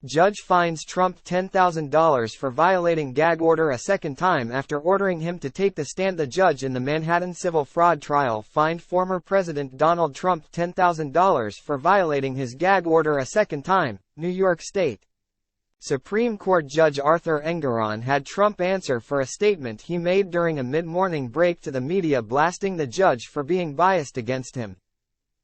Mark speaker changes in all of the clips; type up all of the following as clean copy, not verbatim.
Speaker 1: Judge fines Trump $10,000 for violating gag order a second time after ordering him to take the stand. The judge in the Manhattan civil fraud trial fined former President Donald Trump $10,000 for violating his gag order a second time, New York State. Supreme Court Judge Arthur Engoron had Trump answer for a statement he made during a mid-morning break to the media, blasting the judge for being biased against him.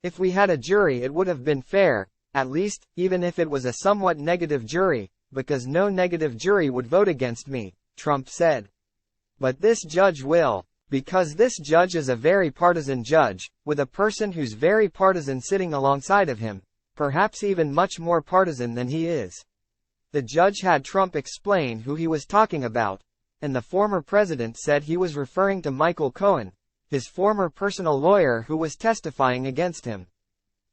Speaker 1: "If we had a jury, it would have been fair, at least, even if it was a somewhat negative jury, because no negative jury would vote against me," Trump said. "But this judge will, because this judge is a very partisan judge, with a person who's very partisan sitting alongside of him, perhaps even much more partisan than he is." The judge had Trump explain who he was talking about, and the former president said he was referring to Michael Cohen, his former personal lawyer who was testifying against him.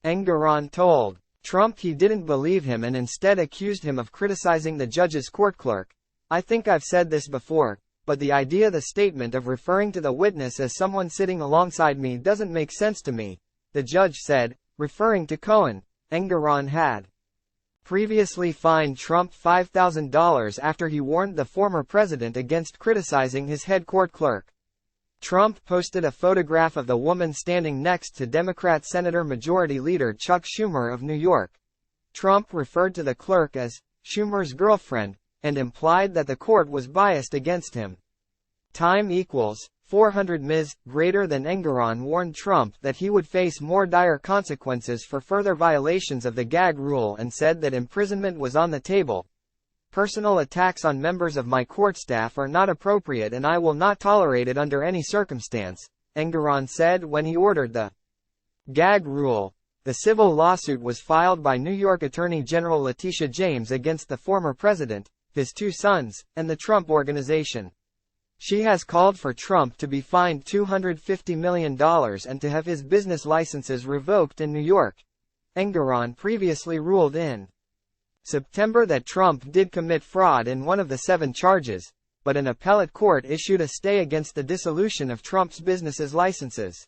Speaker 1: Engoron told Trump he didn't believe him and instead accused him of criticizing the judge's court clerk. "I think I've said this before, but the idea, the statement of referring to the witness as someone sitting alongside me doesn't make sense to me," the judge said, referring to Cohen. Engoron had previously fined Trump $5,000 after he warned the former president against criticizing his head court clerk. Trump posted a photograph of the woman standing next to Democrat Senator Majority Leader Chuck Schumer of New York. Trump referred to the clerk as Schumer's girlfriend, and implied that the court was biased against him. Time equals 400 Ms. greater than Engoron warned Trump that he would face more dire consequences for further violations of the gag rule and said that imprisonment was on the table. "Personal attacks on members of my court staff are not appropriate and I will not tolerate it under any circumstance," Engoron said when he ordered the gag rule. The civil lawsuit was filed by New York Attorney General Letitia James against the former president, his two sons, and the Trump Organization. She has called for Trump to be fined $250 million and to have his business licenses revoked in New York. Engoron previously ruled in September that Trump did commit fraud in one of the 7 charges, but an appellate court issued a stay against the dissolution of Trump's business's licenses.